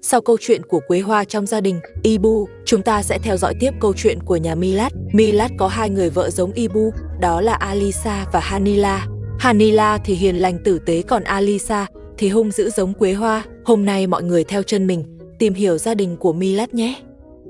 Sau câu chuyện của Quế Hoa trong gia đình Ibu, chúng ta sẽ theo dõi tiếp câu chuyện của nhà Milad. Milad có hai người vợ giống Ibu, đó là Alisa và Hanila. Hanila thì hiền lành tử tế, còn Alisa thì hung dữ giống Quế Hoa. Hôm nay mọi người theo chân mình tìm hiểu gia đình của Milad nhé.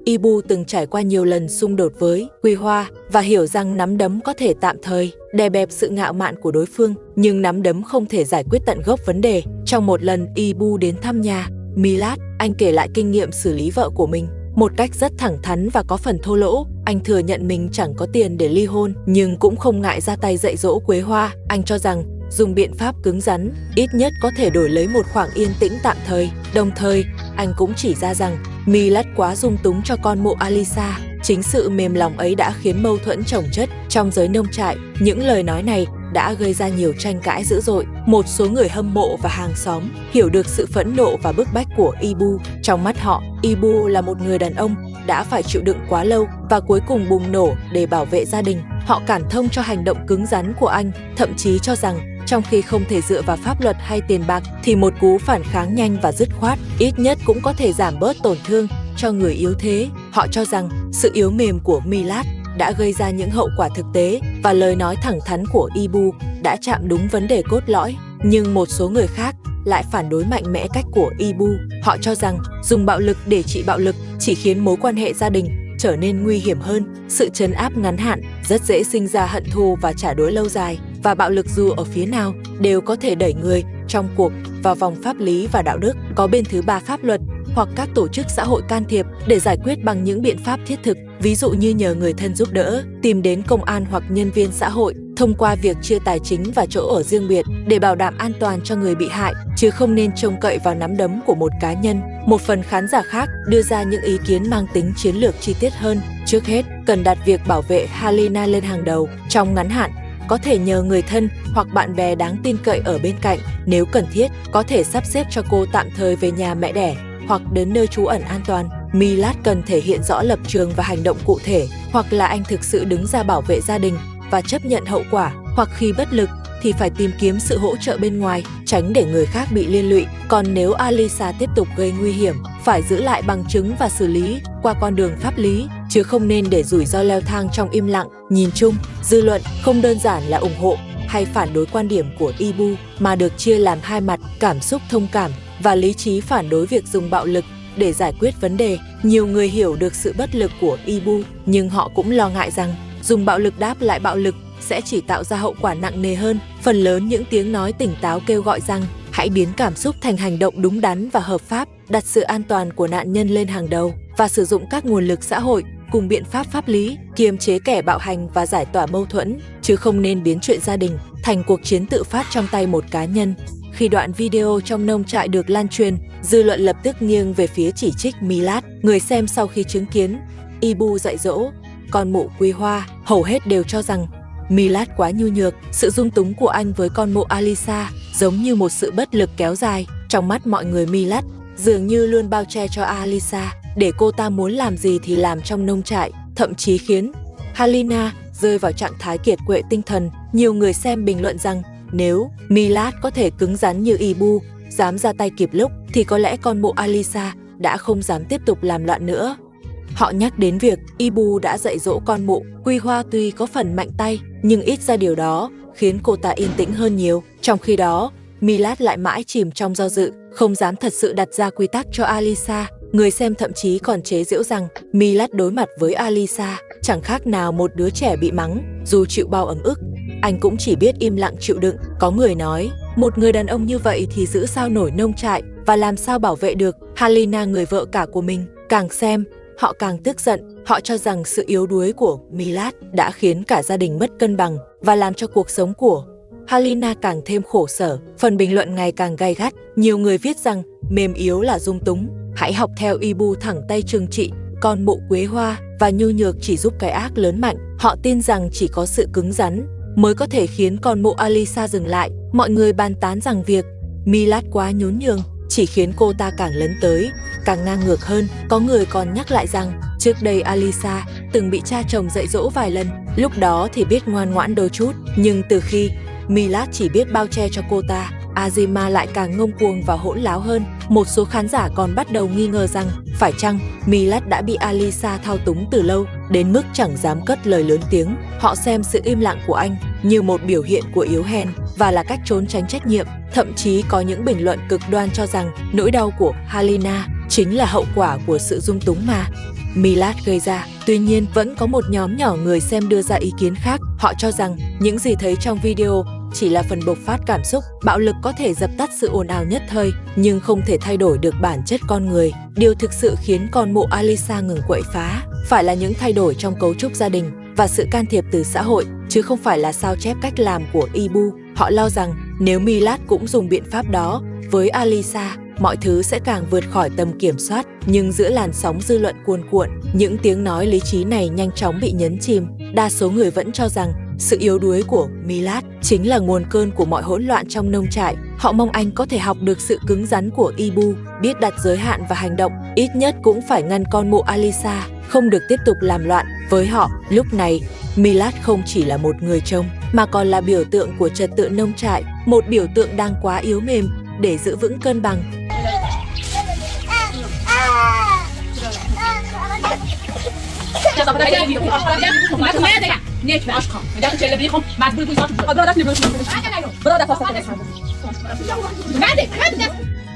Ibu từng trải qua nhiều lần xung đột với Quế Hoa và hiểu rằng nắm đấm có thể tạm thời đè bẹp sự ngạo mạn của đối phương, nhưng nắm đấm không thể giải quyết tận gốc vấn đề. Trong một lần Ibu đến thăm nhà Milad, anh kể lại kinh nghiệm xử lý vợ của mình một cách rất thẳng thắn và có phần thô lỗ. Anh thừa nhận mình chẳng có tiền để ly hôn, nhưng cũng không ngại ra tay dạy dỗ Quế Hoa. Anh cho rằng dùng biện pháp cứng rắn ít nhất có thể đổi lấy một khoảng yên tĩnh tạm thời. Đồng thời, anh cũng chỉ ra rằng Milad quá dung túng cho con mụ Alisa. Chính sự mềm lòng ấy đã khiến mâu thuẫn chồng chất trong giới nông trại. Những lời nói này đã gây ra nhiều tranh cãi dữ dội. Một số người hâm mộ và hàng xóm hiểu được sự phẫn nộ và bức bách của Ibu. Trong mắt họ, Ibu là một người đàn ông đã phải chịu đựng quá lâu và cuối cùng bùng nổ để bảo vệ gia đình. Họ cảm thông cho hành động cứng rắn của anh, thậm chí cho rằng trong khi không thể dựa vào pháp luật hay tiền bạc thì một cú phản kháng nhanh và dứt khoát ít nhất cũng có thể giảm bớt tổn thương cho người yếu thế. Họ cho rằng sự yếu mềm của Milad đã gây ra những hậu quả thực tế và lời nói thẳng thắn của Ibu đã chạm đúng vấn đề cốt lõi. Nhưng một số người khác lại phản đối mạnh mẽ cách của Ibu. Họ cho rằng dùng bạo lực để trị bạo lực chỉ khiến mối quan hệ gia đình trở nên nguy hiểm hơn. Sự trấn áp ngắn hạn rất dễ sinh ra hận thù và trả đũa lâu dài, và bạo lực dù ở phía nào đều có thể đẩy người trong cuộc vào vòng pháp lý và đạo đức. Có bên thứ ba, pháp luật hoặc các tổ chức xã hội can thiệp để giải quyết bằng những biện pháp thiết thực, ví dụ như nhờ người thân giúp đỡ, tìm đến công an hoặc nhân viên xã hội, thông qua việc chia tài chính và chỗ ở riêng biệt để bảo đảm an toàn cho người bị hại, chứ không nên trông cậy vào nắm đấm của một cá nhân. Một phần khán giả khác đưa ra những ý kiến mang tính chiến lược chi tiết hơn. Trước hết, cần đặt việc bảo vệ Halina lên hàng đầu. Trong ngắn hạn, có thể nhờ người thân hoặc bạn bè đáng tin cậy ở bên cạnh. Nếu cần thiết, có thể sắp xếp cho cô tạm thời về nhà mẹ đẻ hoặc đến nơi trú ẩn an toàn. Milad cần thể hiện rõ lập trường và hành động cụ thể, hoặc là anh thực sự đứng ra bảo vệ gia đình và chấp nhận hậu quả, hoặc khi bất lực thì phải tìm kiếm sự hỗ trợ bên ngoài, tránh để người khác bị liên lụy. Còn nếu Alisa tiếp tục gây nguy hiểm, phải giữ lại bằng chứng và xử lý qua con đường pháp lý, chứ không nên để rủi ro leo thang trong im lặng. Nhìn chung, dư luận không đơn giản là ủng hộ hay phản đối quan điểm của Ibu, mà được chia làm hai mặt: cảm xúc thông cảm và lý trí phản đối việc dùng bạo lực để giải quyết vấn đề. Nhiều người hiểu được sự bất lực của Ibu, nhưng họ cũng lo ngại rằng dùng bạo lực đáp lại bạo lực sẽ chỉ tạo ra hậu quả nặng nề hơn. Phần lớn những tiếng nói tỉnh táo kêu gọi rằng hãy biến cảm xúc thành hành động đúng đắn và hợp pháp, đặt sự an toàn của nạn nhân lên hàng đầu và sử dụng các nguồn lực xã hội cùng biện pháp pháp lý kiềm chế kẻ bạo hành và giải tỏa mâu thuẫn, chứ không nên biến chuyện gia đình thành cuộc chiến tự phát trong tay một cá nhân. Khi đoạn video trong nông trại được lan truyền, dư luận lập tức nghiêng về phía chỉ trích Milad. Người xem sau khi chứng kiến Ibu dạy dỗ con mụ Quế Hoa hầu hết đều cho rằng Milad quá nhu nhược. Sự dung túng của anh với con mụ Alisa giống như một sự bất lực kéo dài. Trong mắt mọi người, Milad dường như luôn bao che cho Alisa, để cô ta muốn làm gì thì làm trong nông trại, thậm chí khiến Halina rơi vào trạng thái kiệt quệ tinh thần. Nhiều người xem bình luận rằng nếu Milad có thể cứng rắn như Ibu, dám ra tay kịp lúc, thì có lẽ con mụ Alisa đã không dám tiếp tục làm loạn nữa. Họ nhắc đến việc Ibu đã dạy dỗ con mụ Quế Hoa, tuy có phần mạnh tay, nhưng ít ra điều đó khiến cô ta yên tĩnh hơn nhiều. Trong khi đó, Milad lại mãi chìm trong do dự, không dám thật sự đặt ra quy tắc cho Alisa. Người xem thậm chí còn chế giễu rằng Milad đối mặt với Alisa chẳng khác nào một đứa trẻ bị mắng. Dù chịu bao ấm ức, anh cũng chỉ biết im lặng chịu đựng. Có người nói, một người đàn ông như vậy thì giữ sao nổi nông trại và làm sao bảo vệ được Halina, người vợ cả của mình. Càng xem, họ càng tức giận. Họ cho rằng sự yếu đuối của Milad đã khiến cả gia đình mất cân bằng và làm cho cuộc sống của Halina càng thêm khổ sở. Phần bình luận ngày càng gay gắt. Nhiều người viết rằng mềm yếu là dung túng, hãy học theo Ibu thẳng tay trừng trị con mụ Quế Hoa, và nhu nhược chỉ giúp cái ác lớn mạnh. Họ tin rằng chỉ có sự cứng rắn mới có thể khiến con mụ Alisa dừng lại. Mọi người bàn tán rằng việc Milad quá nhún nhường chỉ khiến cô ta càng lấn tới, càng ngang ngược hơn. Có người còn nhắc lại rằng trước đây Alisa từng bị cha chồng dạy dỗ vài lần, lúc đó thì biết ngoan ngoãn đôi chút, nhưng từ khi Milad chỉ biết bao che cho cô ta Azima lại càng ngông cuồng và hỗn láo hơn. Một số khán giả còn bắt đầu nghi ngờ rằng phải chăng Milad đã bị Alisa thao túng từ lâu đến mức chẳng dám cất lời lớn tiếng. Họ xem sự im lặng của anh như một biểu hiện của yếu hèn và là cách trốn tránh trách nhiệm. Thậm chí có những bình luận cực đoan cho rằng nỗi đau của Halina chính là hậu quả của sự dung túng mà Milad gây ra. Tuy nhiên, vẫn có một nhóm nhỏ người xem đưa ra ý kiến khác. Họ cho rằng những gì thấy trong video chỉ là phần bộc phát cảm xúc. Bạo lực có thể dập tắt sự ồn ào nhất thời, nhưng không thể thay đổi được bản chất con người. Điều thực sự khiến con mụ Alisa ngừng quậy phá phải là những thay đổi trong cấu trúc gia đình và sự can thiệp từ xã hội, chứ không phải là sao chép cách làm của Ibu. Họ lo rằng nếu Milad cũng dùng biện pháp đó với Alisa, mọi thứ sẽ càng vượt khỏi tầm kiểm soát. Nhưng giữa làn sóng dư luận cuồn cuộn, những tiếng nói lý trí này nhanh chóng bị nhấn chìm. Đa số người vẫn cho rằng sự yếu đuối của Milad chính là nguồn cơn của mọi hỗn loạn trong nông trại. Họ mong anh có thể học được sự cứng rắn của Ibu, biết đặt giới hạn và hành động. Ít nhất cũng phải ngăn con mụ Alisa không được tiếp tục làm loạn. Với họ, lúc này, Milad không chỉ là một người chồng, mà còn là biểu tượng của trật tự nông trại, một biểu tượng đang quá yếu mềm để giữ vững cân bằng.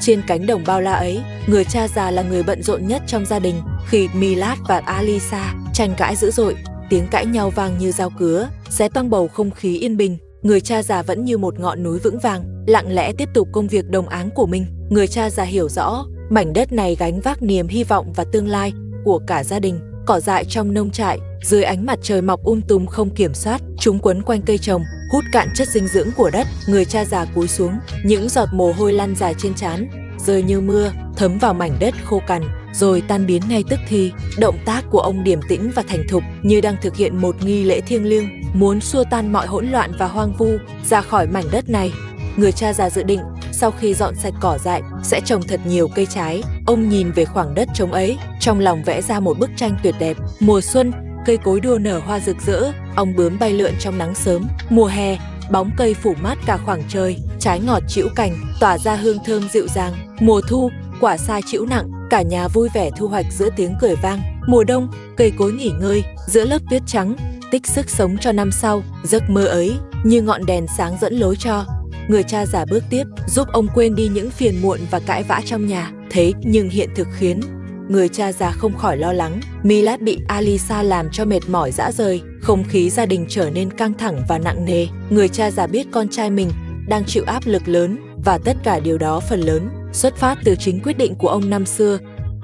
Trên cánh đồng bao la ấy, người cha già là người bận rộn nhất trong gia đình. Khi Milad và Alisa tranh cãi dữ dội, tiếng cãi nhau vang như dao cứa, xé toang bầu không khí yên bình. Người cha già vẫn như một ngọn núi vững vàng, lặng lẽ tiếp tục công việc đồng áng của mình. Người cha già hiểu rõ, mảnh đất này gánh vác niềm hy vọng và tương lai của cả gia đình. Cỏ dại trong nông trại, dưới ánh mặt trời mọc tùm không kiểm soát, chúng quấn quanh cây trồng, hút cạn chất dinh dưỡng của đất. Người cha già cúi xuống, những giọt mồ hôi lăn dài trên trán, rơi như mưa, thấm vào mảnh đất khô cằn, rồi tan biến ngay tức thì. Động tác của ông điềm tĩnh và thành thục, như đang thực hiện một nghi lễ thiêng liêng, muốn xua tan mọi hỗn loạn và hoang vu ra khỏi mảnh đất này. Người cha già dự định sau khi dọn sạch cỏ dại sẽ trồng thật nhiều cây trái. Ông nhìn về khoảng đất trống ấy, trong lòng vẽ ra một bức tranh tuyệt đẹp. Mùa xuân, cây cối đua nở hoa rực rỡ, ong bướm bay lượn trong nắng sớm. Mùa hè, bóng cây phủ mát cả khoảng trời, trái ngọt trĩu cành, tỏa ra hương thơm dịu dàng. Mùa thu, quả sai trĩu nặng, cả nhà vui vẻ thu hoạch giữa tiếng cười vang. Mùa đông, cây cối nghỉ ngơi giữa lớp tuyết trắng, tích sức sống cho năm sau. Giấc mơ ấy như ngọn đèn sáng dẫn lối cho người cha già bước tiếp, giúp ông quên đi những phiền muộn và cãi vã trong nhà. Thế nhưng hiện thực khiến người cha già không khỏi lo lắng. Milad bị Alisa làm cho mệt mỏi rã rời, không khí gia đình trở nên căng thẳng và nặng nề. Người cha già biết con trai mình đang chịu áp lực lớn, và tất cả điều đó phần lớn xuất phát từ chính quyết định của ông năm xưa.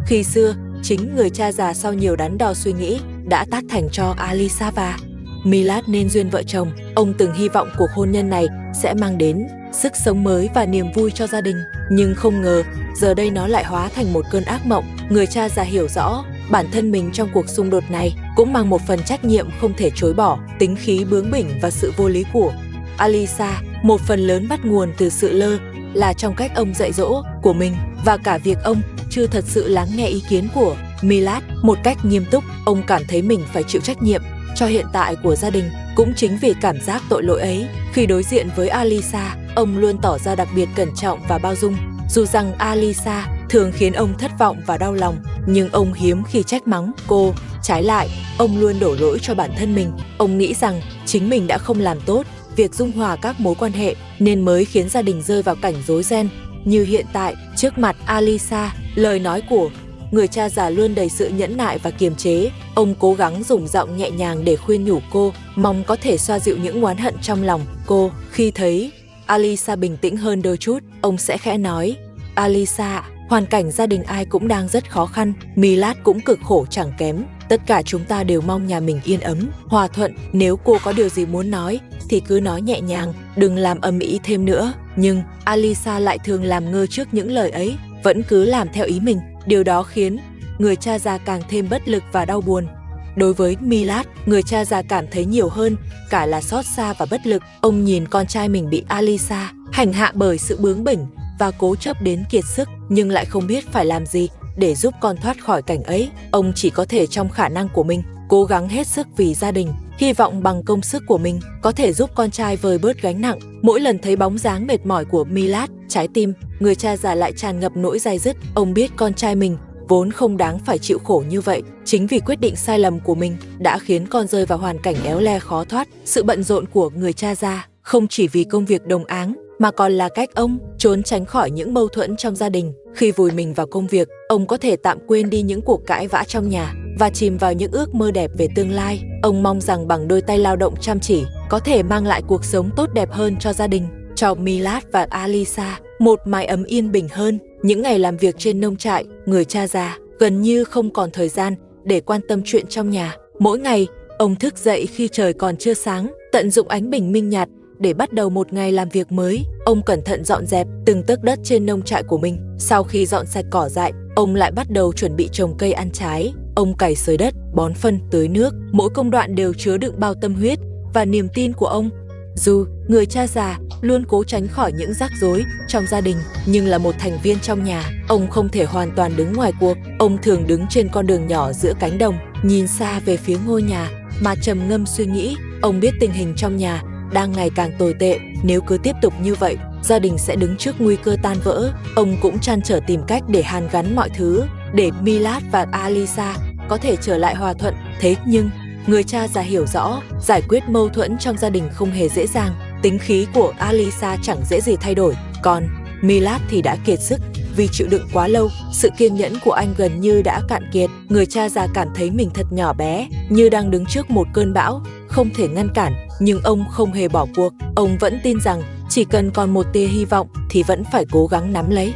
Khi xưa, chính người cha già sau nhiều đắn đo suy nghĩ đã tát thành cho Alisa và Milad nên duyên vợ chồng. Ông từng hy vọng cuộc hôn nhân này sẽ mang đến sức sống mới và niềm vui cho gia đình. Nhưng không ngờ, giờ đây nó lại hóa thành một cơn ác mộng. Người cha già hiểu rõ, bản thân mình trong cuộc xung đột này cũng mang một phần trách nhiệm không thể chối bỏ. Tính khí bướng bỉnh và sự vô lý của Alisa một phần lớn bắt nguồn từ sự lơ là trong cách ông dạy dỗ của mình, và cả việc ông chưa thật sự lắng nghe ý kiến của Milad một cách nghiêm túc. Ông cảm thấy mình phải chịu trách nhiệm cho hiện tại của gia đình. Cũng chính vì cảm giác tội lỗi ấy, khi đối diện với Alisa, ông luôn tỏ ra đặc biệt cẩn trọng và bao dung. Dù rằng Alisa thường khiến ông thất vọng và đau lòng, nhưng ông hiếm khi trách mắng cô. Trái lại, ông luôn đổ lỗi cho bản thân mình. Ông nghĩ rằng chính mình đã không làm tốt việc dung hòa các mối quan hệ, nên mới khiến gia đình rơi vào cảnh rối ren như hiện tại. Trước mặt Alisa, lời nói của người cha già luôn đầy sự nhẫn nại và kiềm chế. Ông cố gắng dùng giọng nhẹ nhàng để khuyên nhủ cô, mong có thể xoa dịu những oán hận trong lòng cô. Khi thấy Alisa bình tĩnh hơn đôi chút, ông sẽ khẽ nói: Alisa, hoàn cảnh gia đình ai cũng đang rất khó khăn, Milad cũng cực khổ chẳng kém. Tất cả chúng ta đều mong nhà mình yên ấm, hòa thuận. Nếu cô có điều gì muốn nói thì cứ nói nhẹ nhàng, đừng làm ầm ĩ thêm nữa. Nhưng Alisa lại thường làm ngơ trước những lời ấy, vẫn cứ làm theo ý mình. Điều đó khiến người cha già càng thêm bất lực và đau buồn. Đối với Milad, người cha già cảm thấy nhiều hơn cả là xót xa và bất lực. Ông nhìn con trai mình bị Alisa hành hạ bởi sự bướng bỉnh và cố chấp đến kiệt sức, nhưng lại không biết phải làm gì để giúp con thoát khỏi cảnh ấy. Ông chỉ có thể trong khả năng của mình cố gắng hết sức vì gia đình, hy vọng bằng công sức của mình có thể giúp con trai vơi bớt gánh nặng. Mỗi lần thấy bóng dáng mệt mỏi của Milad, trái tim người cha già lại tràn ngập nỗi day dứt. Ông biết con trai mình vốn không đáng phải chịu khổ như vậy. Chính vì quyết định sai lầm của mình đã khiến con rơi vào hoàn cảnh éo le khó thoát. Sự bận rộn của người cha già không chỉ vì công việc đồng áng mà còn là cách ông trốn tránh khỏi những mâu thuẫn trong gia đình. Khi vùi mình vào công việc, ông có thể tạm quên đi những cuộc cãi vã trong nhà và chìm vào những ước mơ đẹp về tương lai. Ông mong rằng bằng đôi tay lao động chăm chỉ có thể mang lại cuộc sống tốt đẹp hơn cho gia đình, cho Milad và Alisa một mái ấm yên bình hơn. Những ngày làm việc trên nông trại, người cha già gần như không còn thời gian để quan tâm chuyện trong nhà. Mỗi ngày, ông thức dậy khi trời còn chưa sáng, tận dụng ánh bình minh nhạt để bắt đầu một ngày làm việc mới. Ông cẩn thận dọn dẹp từng tấc đất trên nông trại của mình. Sau khi dọn sạch cỏ dại, ông lại bắt đầu chuẩn bị trồng cây ăn trái. Ông cày xới đất, bón phân, tưới nước. Mỗi công đoạn đều chứa đựng bao tâm huyết và niềm tin của ông. Dù người cha già luôn cố tránh khỏi những rắc rối trong gia đình, nhưng là một thành viên trong nhà, ông không thể hoàn toàn đứng ngoài cuộc. Ông thường đứng trên con đường nhỏ giữa cánh đồng, nhìn xa về phía ngôi nhà mà trầm ngâm suy nghĩ. Ông biết tình hình trong nhà đang ngày càng tồi tệ. Nếu cứ tiếp tục như vậy, gia đình sẽ đứng trước nguy cơ tan vỡ. Ông cũng trăn trở tìm cách để hàn gắn mọi thứ, để Milad và Alisa có thể trở lại hòa thuận. Thế nhưng người cha già hiểu rõ, giải quyết mâu thuẫn trong gia đình không hề dễ dàng. Tính khí của Alisa chẳng dễ gì thay đổi, còn Milad thì đã kiệt sức. Vì chịu đựng quá lâu, sự kiên nhẫn của anh gần như đã cạn kiệt. Người cha già cảm thấy mình thật nhỏ bé, như đang đứng trước một cơn bão, không thể ngăn cản. Nhưng ông không hề bỏ cuộc. Ông vẫn tin rằng chỉ cần còn một tia hy vọng thì vẫn phải cố gắng nắm lấy.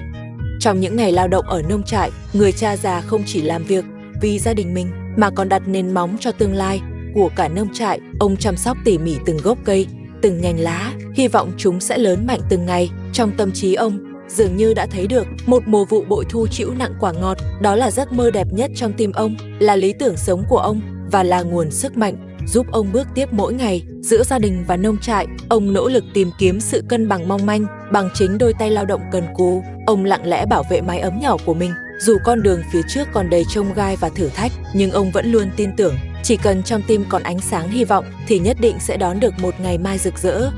Trong những ngày lao động ở nông trại, người cha già không chỉ làm việc vì gia đình mình mà còn đặt nền móng cho tương lai của cả nông trại. Ông chăm sóc tỉ mỉ từng gốc cây, từng nhành lá, hy vọng chúng sẽ lớn mạnh từng ngày. Trong tâm trí ông dường như đã thấy được một mùa vụ bội thu trĩu nặng quả ngọt. Đó là giấc mơ đẹp nhất trong tim ông, là lý tưởng sống của ông và là nguồn sức mạnh giúp ông bước tiếp mỗi ngày. Giữa gia đình và nông trại, ông nỗ lực tìm kiếm sự cân bằng mong manh. Bằng chính đôi tay lao động cần cù, ông lặng lẽ bảo vệ mái ấm nhỏ của mình. Dù con đường phía trước còn đầy chông gai và thử thách, nhưng ông vẫn luôn tin tưởng chỉ cần trong tim còn ánh sáng hy vọng thì nhất định sẽ đón được một ngày mai rực rỡ.